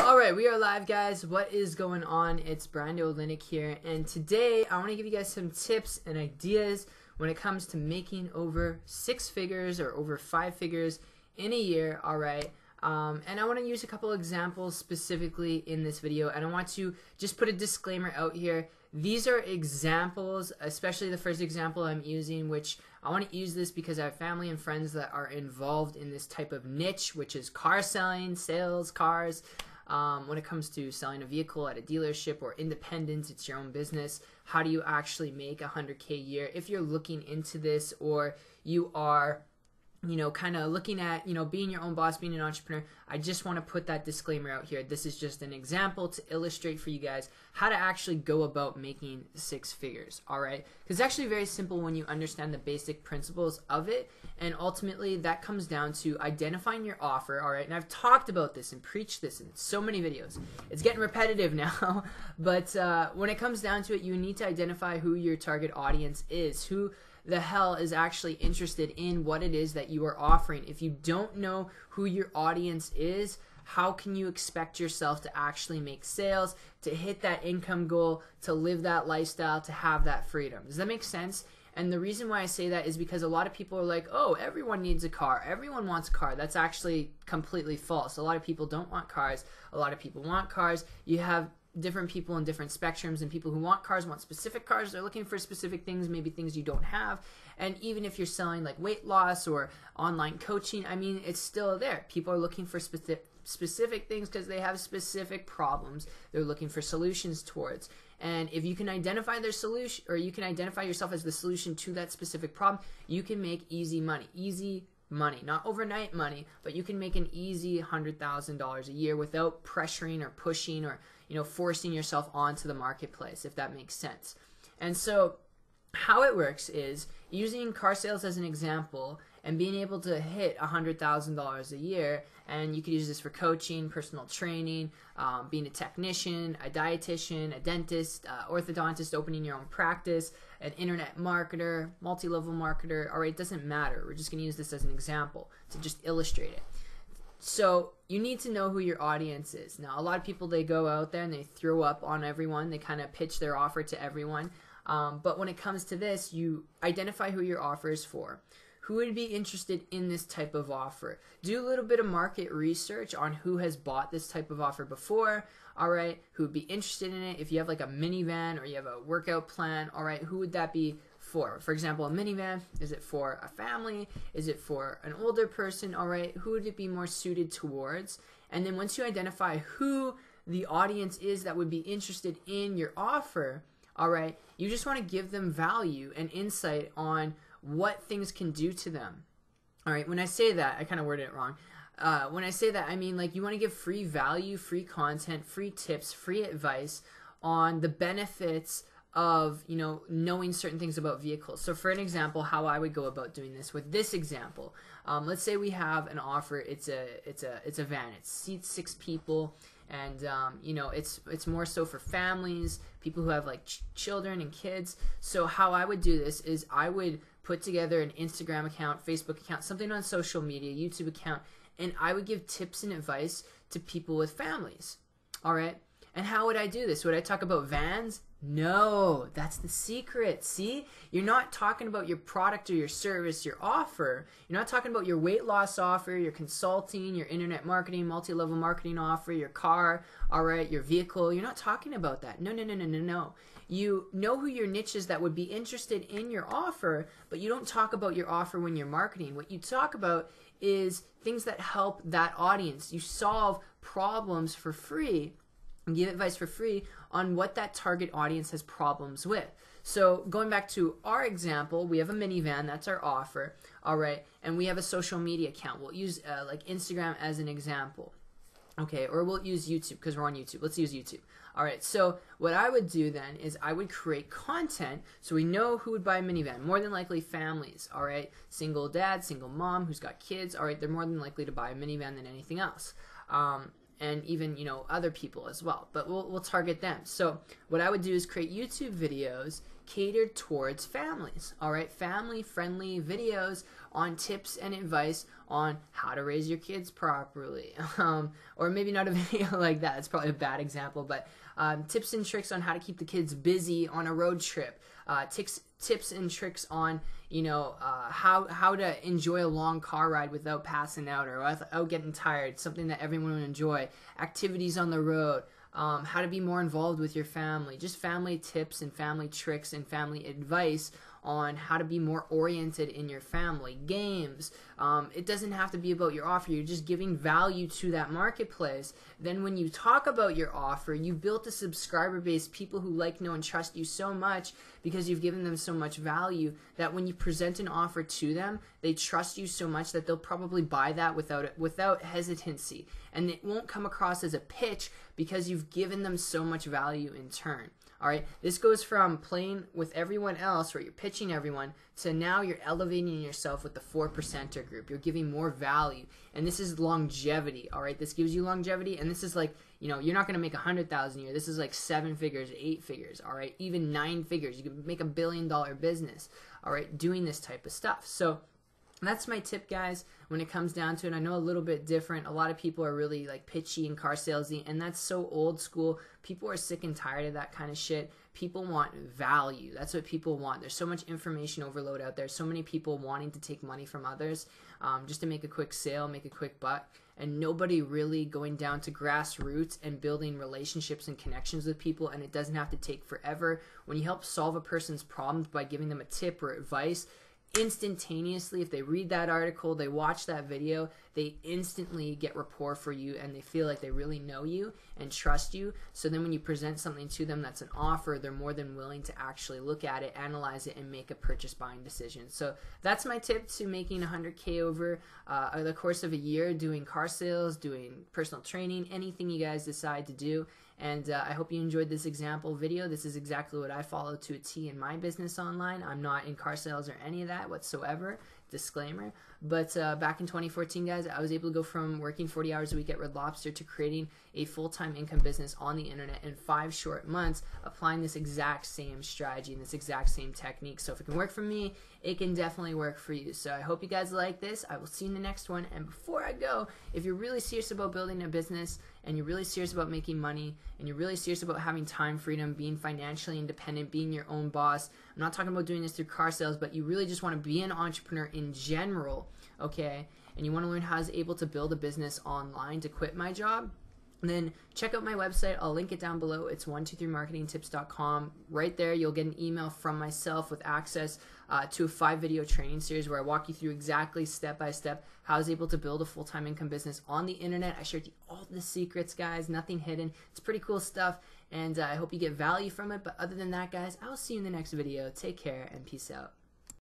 Alright, we are live, guys. What is going on? It's Brando Olinick here, and today I want to give you guys some tips and ideas when it comes to making over 6 figures or over 5 figures in a year, alright? And I want to use a couple examples specifically in this video, and I want to just put a disclaimer out here. These are examples, especially the first example I'm using, which I want to use this because I have family and friends that are involved in this type of niche, which is car selling, sales, cars. When it comes to selling a vehicle at a dealership or independent, it's your own business. How do you actually make $100K a year? If you're looking into this, or you are, kind of looking at, being your own boss, being an entrepreneur, I just want to put that disclaimer out here. This is just an example to illustrate for you guys how to actually go about making 6 figures, all right? Because it's actually very simple when you understand the basic principles of it, and ultimately that comes down to identifying your offer, all right? And I've talked about this and preached this in so many videos. It's getting repetitive now, but when it comes down to it, you need to identify who your target audience is, who the hell is actually interested in what it is that you are offering. If you don't know who your audience is, how can you expect yourself to actually make sales, to hit that income goal, to live that lifestyle, to have that freedom? Does that make sense? And the reason why I say that is because a lot of people are like, oh, everyone needs a car. Everyone wants a car. That's actually completely false. A lot of people don't want cars. A lot of people want cars. You have different people in different spectrums, and people who want cars want specific cars. They're looking for specific things, maybe things you don't have. And even if you're selling like weight loss or online coaching, I mean, it's still there. People are looking for specific things because they have specific problems they're looking for solutions towards. And if you can identify their solution, or you can identify yourself as the solution to that specific problem, you can make easy money, not overnight money, but you can make an easy $100,000 a year without pressuring or pushing or forcing yourself onto the marketplace, if that makes sense. And so how it works is using car sales as an example and being able to hit $100,000 a year. And you could use this for coaching, personal training, being a technician, a dietitian, a dentist, orthodontist, opening your own practice, an internet marketer, multi-level marketer. All right, it doesn't matter. We're just going to use this as an example to just illustrate it. So you need to know who your audience is. Now, a lot of people, they go out there and they throw up on everyone. They kind of pitch their offer to everyone. But when it comes to this, you identify who your offer is for. Who would be interested in this type of offer? Do a little bit of market research on who has bought this type of offer before, all right? Who would be interested in it? If you have like a minivan or you have a workout plan, all right, who would that be for? For example, a minivan, is it for a family? Is it for an older person? All right, who would it be more suited towards? And then once you identify who the audience is that would be interested in your offer, all right, you just want to give them value and insight on what things can do to them. All right, when I say that, I kind of worded it wrong. When I say that, I mean like you want to give free value, free content, free tips, free advice on the benefits of knowing certain things about vehicles. So for an example, how I would go about doing this with this example, let's say we have an offer. It's a van. It seats 6 people. And it's more so for families, people who have like children and kids. So how I would do this is I would put together an Instagram account, Facebook account, something on social media, YouTube account, and I would give tips and advice to people with families. All right? And how would I do this? Would I talk about vans? No, that's the secret. See, you're not talking about your product or your service, your offer. You're not talking about your weight loss offer, your consulting, your internet marketing, multi-level marketing offer, your car, all right, your vehicle. You're not talking about that. No. You know who your niche is that would be interested in your offer, but you don't talk about your offer when you're marketing. What you talk about is things that help that audience. You solve problems for free and give advice for free on what that target audience has problems with. So going back to our example, we have a minivan, that's our offer, all right, and we have a social media account. We'll use like Instagram as an example, okay, or we'll use YouTube because we're on YouTube. Let's use YouTube. All right, so what I would do then is I would create content so we know who would buy a minivan. More than likely families, all right, single dad, single mom who's got kids, all right, they're more than likely to buy a minivan than anything else. And even other people as well, but we'll target them. So what I would do is create YouTube videos catered towards families, all right, family friendly videos on tips and advice on how to raise your kids properly. Or maybe not a video like that. It's probably a bad example, but tips and tricks on how to keep the kids busy on a road trip. Tips and tricks on, how to enjoy a long car ride without passing out or without getting tired, something that everyone would enjoy. Activities on the road. How to be more involved with your family. Just family tips and family tricks and family advice on how to be more oriented in your family. Games. It doesn't have to be about your offer. You're just giving value to that marketplace. Then when you talk about your offer, you've built a subscriber base, people who like, know, and trust you so much because you've given them so much value that when you present an offer to them, they trust you so much that they'll probably buy that without hesitancy. And it won't come across as a pitch because you've given them so much value in turn. All right, this goes from playing with everyone else where you're pitching everyone to now you're elevating yourself with the 4%er group. You're giving more value, and this is longevity. All right, this gives you longevity, and this is like, you're not going to make 100,000 a year. This is like 7 figures, 8 figures. All right, even 9 figures. You can make $1 billion business. All right, doing this type of stuff. So that's my tip, guys, when it comes down to it. I know a little bit different. A lot of people are really like pitchy and car salesy, and that's so old school. People are sick and tired of that kind of shit. People want value. That's what people want. There's so much information overload out there. So many people wanting to take money from others just to make a quick sale, make a quick buck, and nobody really going down to grassroots and building relationships and connections with people. And it doesn't have to take forever. When you help solve a person's problems by giving them a tip or advice, instantaneously, if they read that article, they watch that video, they instantly get rapport for you and they feel like they really know you and trust you. So then when you present something to them that's an offer, they're more than willing to actually look at it, analyze it, and make a purchase buying decision. So that's my tip to making 100K over the course of a year, doing car sales, doing personal training, anything you guys decide to do. And I hope you enjoyed this example video. This is exactly what I follow to a T in my business online. I'm not in car sales or any of that whatsoever. Disclaimer. But back in 2014, guys, I was able to go from working 40 hours a week at Red Lobster to creating a full-time income business on the internet in 5 short months, applying this exact same strategy and this exact same technique. So if it can work for me, it can definitely work for you. So I hope you guys like this. I will see you in the next one. And before I go, if you're really serious about building a business and you're really serious about making money and you're really serious about having time freedom, being financially independent, being your own boss, I'm not talking about doing this through car sales, but you really just want to be an entrepreneur in general, okay, and you want to learn how I was able to build a business online to quit my job, then check out my website. I'll link it down below. It's 123marketingtips.com. Right there, you'll get an email from myself with access to a 5-video training series where I walk you through exactly step by step how I was able to build a full-time income business on the internet. I shared you all the secrets, guys, nothing hidden. It's pretty cool stuff, and I hope you get value from it. But other than that, guys, I will see you in the next video. Take care and peace out.